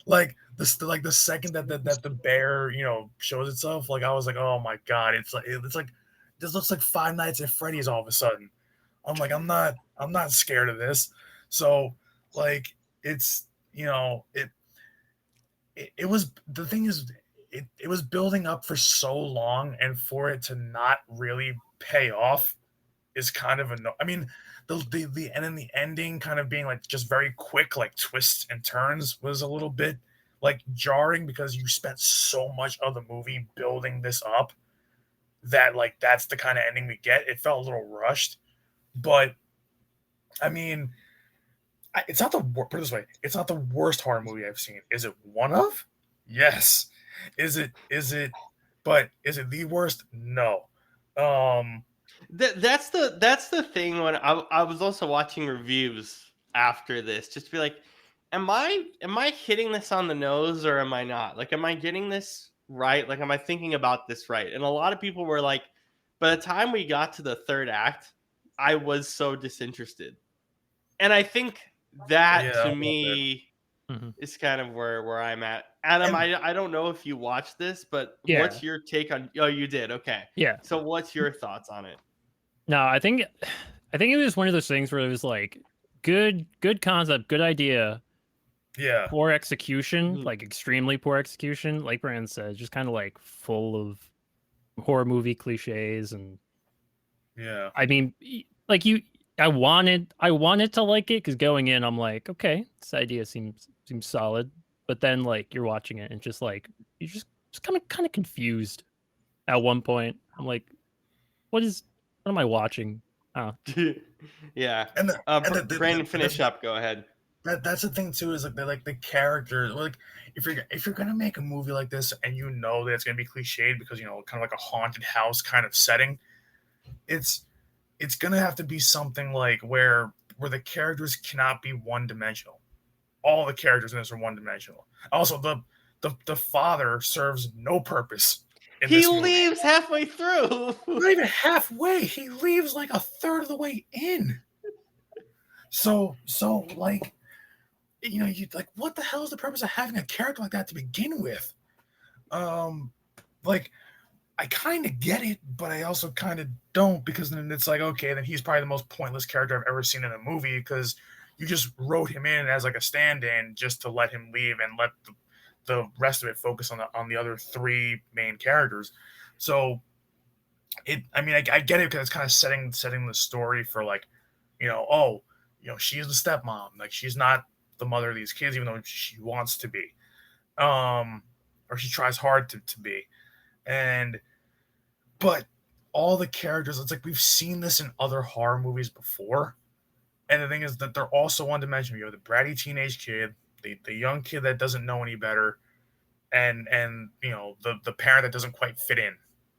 Like the second that the bear shows itself, like I was like, oh my god, it's like this looks like Five Nights at Freddy's all of a sudden. I'm like, I'm not scared of this. So like it's it was the thing is it was building up for so long, and for it to not really pay off is kind of I mean the and then the ending kind of being like just very quick, like twists and turns, was a little bit like jarring because you spent so much of the movie building this up that like that's the kind of ending we get. It felt a little rushed, but I mean, it's not the put it this way, it's not the worst horror movie I've seen. Is it one of? Yes. Is it? But is it the worst? No. Um.
That's the thing. When I was also watching reviews after this, just to be like, am I hitting this on the nose or am I not? Like, am I getting this right? Like, am I thinking about this right? And a lot of people were like, by the time we got to the third act, I was so disinterested. And I think that
Yeah.
to me
Mm-hmm.
is kind of where I'm at. Adam,
And-
I don't know if you watched this, but
Yeah.
what's your take on? Oh, you did. Okay.
Yeah.
So what's your thoughts on it?
No, I think it was one of those things where it was like good concept, good idea,
Yeah.
poor execution,
Mhm.
like extremely poor execution. Like Brandon said, just kind of like full of horror movie cliches. And
Yeah.
I mean, like I wanted to like it because going in, I'm like, okay, this idea seems solid. But then like you're watching it and just like you're just kind of confused at one point. I'm like, what am I watching? Oh,
Yeah.
And
Brandon, finish up. Go ahead.
that's the thing too, is like the characters, like if you're gonna make a movie like this and you know that it's gonna be cliched because kind of like a haunted house kind of setting, it's gonna have to be something like where the characters cannot be one dimensional. All the characters in this are one dimensional. Also, the father serves no purpose in
He
this movie.
leaves halfway through.
Not even halfway. He leaves like a third of the way in. So like you like, what the hell is the purpose of having a character like that to begin with? Like I kind of get it, but I also kind of don't, because then it's like, okay, then he's probably the most pointless character I've ever seen in a movie because you just wrote him in as like a stand-in just to let him leave and let the rest of it focus on the other three main characters. So I mean, I get it because it's kind of setting the story for like, she's the stepmom, like she's not the mother of these kids, even though she wants to be, or she tries hard to be. But all the characters, it's like we've seen this in other horror movies before. And the thing is that they're also one dimensional. You have the bratty teenage kid, the young kid that doesn't know any better, and the parent that doesn't quite fit in,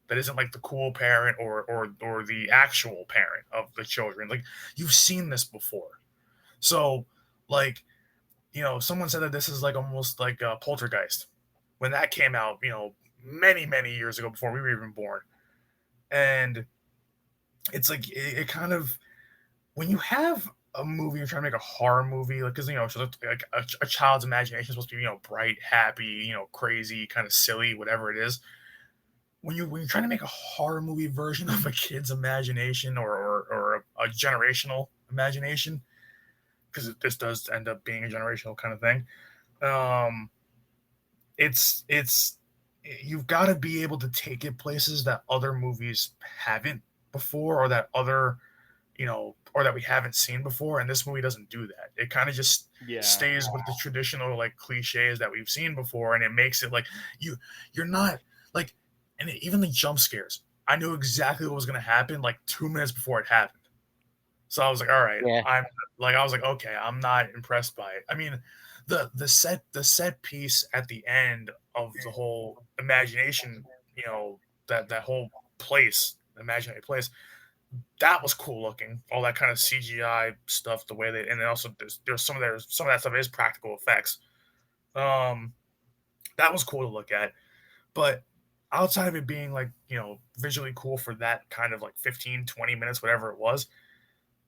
that isn't like the cool parent or the actual parent of the children. Like, you've seen this before. So like, someone said that this is like almost like a Poltergeist when that came out, many years ago before we were even born. And it's like it kind of, when you have a movie, you're trying to make a horror movie, like, because so like a child's imagination is supposed to be bright, happy, crazy, kind of silly, whatever it is. When you're trying to make a horror movie version of a kid's imagination or a generational imagination, because this does end up being a generational kind of thing, it's you've got to be able to take it places that other movies haven't before, or that or that we haven't seen before. And this movie doesn't do that. It kind of just stays with the traditional like cliches that we've seen before, and it makes it like you're not like, and even the jump scares, I knew exactly what was going to happen like 2 minutes before it happened. So I was like, all right,
Yeah.
I was like, okay, I'm not impressed by it. I mean, the set piece at the end of the whole imagination that whole place, imaginary place, that was cool looking. All that kind of CGI stuff, the way they, and then also there's some of that stuff is practical effects. That was cool to look at, but outside of it being like visually cool for that kind of like 15, 20 minutes, whatever it was,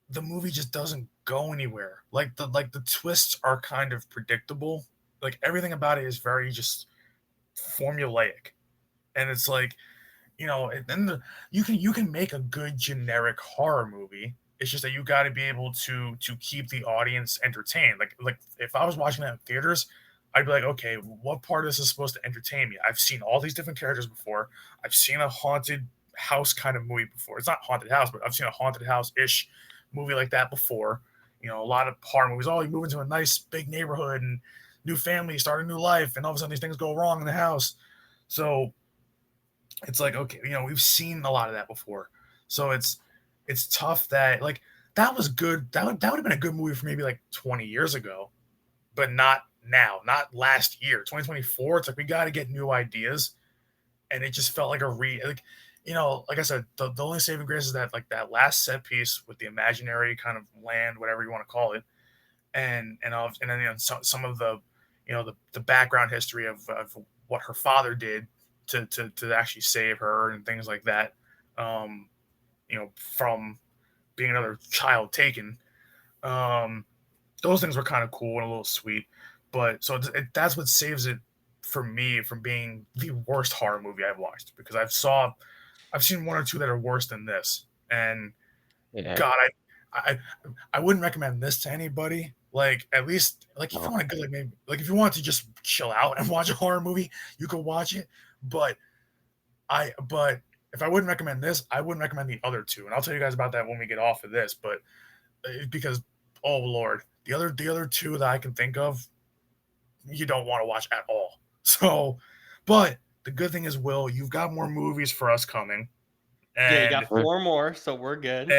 the movie just doesn't go anywhere. Like the twists are kind of predictable. Like everything about it is very just formulaic, and it's like and then you can make a good generic horror movie. It's just that you got to be able to keep the audience entertained. Like if I was watching that in theaters, I'd be like, okay, what part of this is supposed to entertain me? I've seen all these different characters before. I've seen a haunted house kind of movie before. It's not haunted house, but I've seen a haunted house ish movie like that before. A lot of horror movies. Oh, you move into a nice big neighborhood and new family, start a new life, and all of a sudden these things go wrong in the house. So it's like, okay, we've seen a lot of that before. So it's tough that like that was good. That would have been a good movie for maybe like 20 years ago, but not now, not last year, 2024. It's like we got to get new ideas, and it just felt like like I said, the only saving grace is that like that last set piece with the imaginary kind of land, whatever you want to call it, and then some of the the background history of what her father did to actually save her and things like that, from being another child taken. Those things were kind of cool and a little sweet, but so that's what saves it for me from being the worst horror movie I've watched, because I've seen one or two that are worse than this, and God, I wouldn't recommend this to anybody. Like at least like if you want to go, like maybe like if you want to just chill out and watch a horror movie, you could watch it. But if I wouldn't recommend this, I wouldn't recommend the other two, and I'll tell you guys about that when we get off of this. But because oh Lord, the other two that I can think of, you don't want to watch at all. So, but the good thing is, Will, you've got more movies for us coming.
Yeah, you got 4 more, so we're good.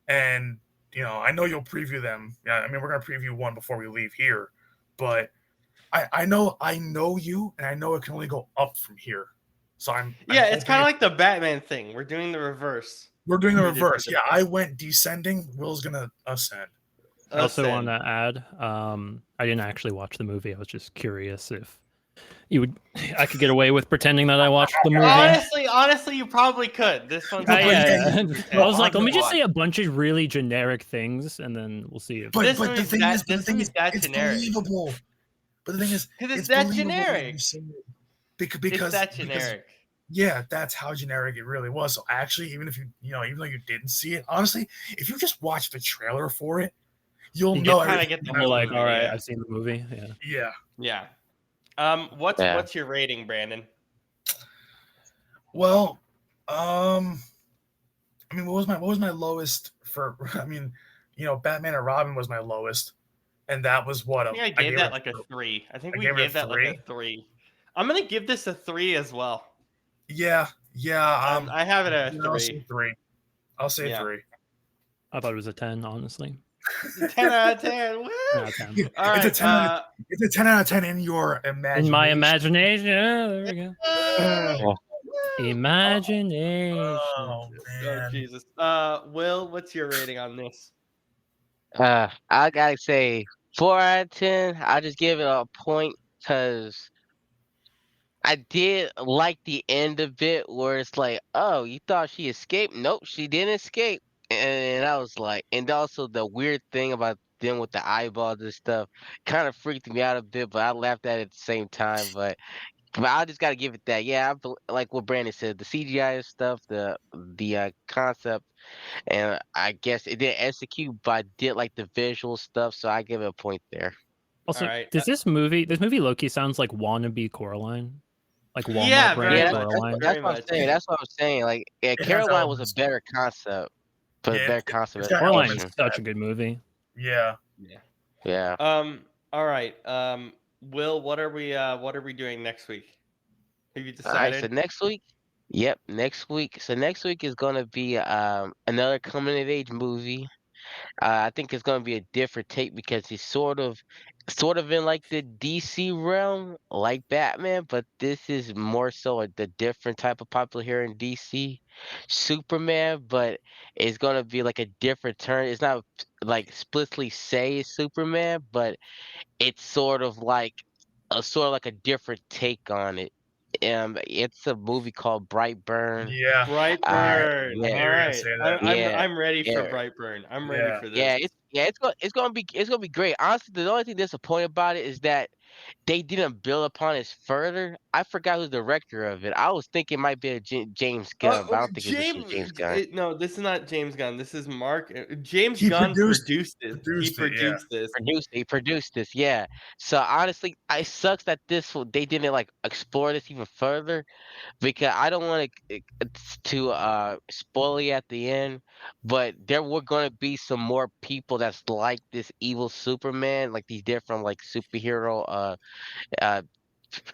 And I know you'll preview them. Yeah, I mean we're gonna preview one before we leave here, but I know you, and I know it can only go up from here. So
it's kind of like the Batman thing. We're doing the reverse.
We're doing the reverse. Yeah, I went descending. Will's gonna ascend.
I also want to add, I didn't actually watch the movie. I was just curious if I could get away with pretending that I watched the movie.
Honestly, you probably could. This one's
I was like, let me just say a bunch of really generic things, and then we'll see if.
But the thing is, it's believable. But the thing is,
because it's that generic.
Because
it's that generic.
Yeah, that's how generic it really was. So actually, even if even though you didn't see it, honestly, if you just watch the trailer for it, you'll know.
Kind of get the
whole like, all right, I've seen the movie.
Yeah.
What's your rating, Brandon?
Well, I mean, what was my lowest for? I mean, Batman and Robin was my lowest, and that was what
I gave that like a 3. I think we gave that like a 3. I'm gonna give this a 3 as well.
Yeah.
I have it at a 3.
I'll say 3.
I thought it was a 10, honestly.
10 out of 10. Woo!
Yeah, 10.
All right,
it's a 10 out of 10 in your imagination.
In my imagination. There we go. Imagination.
Oh, man.
Oh, Jesus. Will, what's your rating on this?
I gotta say 4 out of 10. I just give it a point because I did like the end of it where it's like, oh, you thought she escaped? Nope, she didn't escape. And I was like, and also the weird thing about them with the eyeballs and stuff kind of freaked me out a bit, but I laughed at it at the same time. But I just got to give it that. Yeah, like what Brandon said, the CGI and stuff, the concept, and I guess it didn't execute, but I did like the visual stuff, so I give it a point there.
Also, does this movie Loki sounds like wannabe Coraline? Like Walmart
yeah,
brand Coraline?
That's what I'm saying. That's what I'm saying. Like, Caroline was a better concept. But a better concept.
Coraline is such a good movie.
Yeah.
All right. Will, what are we doing next week? Have you decided?
All right, so next week? Yep, next week. So next week is gonna be another coming of age movie. I think it's gonna be a different take because he's sort of in like the DC realm, like Batman, but this is more so the different type of popular here in DC, Superman. But it's gonna be like a different turn. It's not like explicitly say it's Superman, but it's sort of like a different take on it. It's a movie called Brightburn.
Yeah,
Brightburn.
I knew
Yeah,
you
All
were gonna
right.
say that.
yeah,
I'm ready for
yeah.
Brightburn. I'm ready
Yeah,
for this.
It's gonna be great. Honestly, the only thing disappointing about it is that they didn't build upon it further. I forgot who's the director of it. I was thinking it might be a James Gunn, but I don't think this was James Gunn.
No, this is not James Gunn. This is Mark. James
he
Gunn
produced
produced it. He
it. Yeah,
produced this.
He produced this, yeah. So honestly, it sucks that they didn't like explore this even further because I don't want to spoil it at the end, but there were going to be some more people that's like this evil Superman, like these different like superhero uh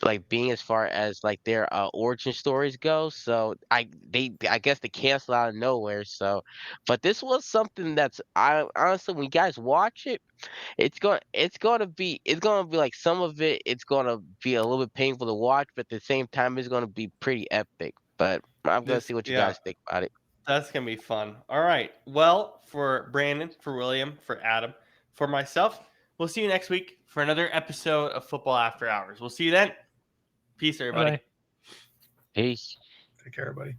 like being as far as like their origin stories go. So I guess they cancel out of nowhere. So, but this was something that's I honestly when you guys watch it, it's gonna be like some of it. It's gonna be a little bit painful to watch, but at the same time, it's gonna be pretty epic. But I'm gonna
This,
see what you
yeah,
guys think about it.
that's gonna be fun. All right. Well, for Brandon, for William, for Adam, for myself, we'll see you next week for another episode of Football After Hours. We'll see you then. Peace, everybody.
Bye-bye.
Peace.
take care, buddy.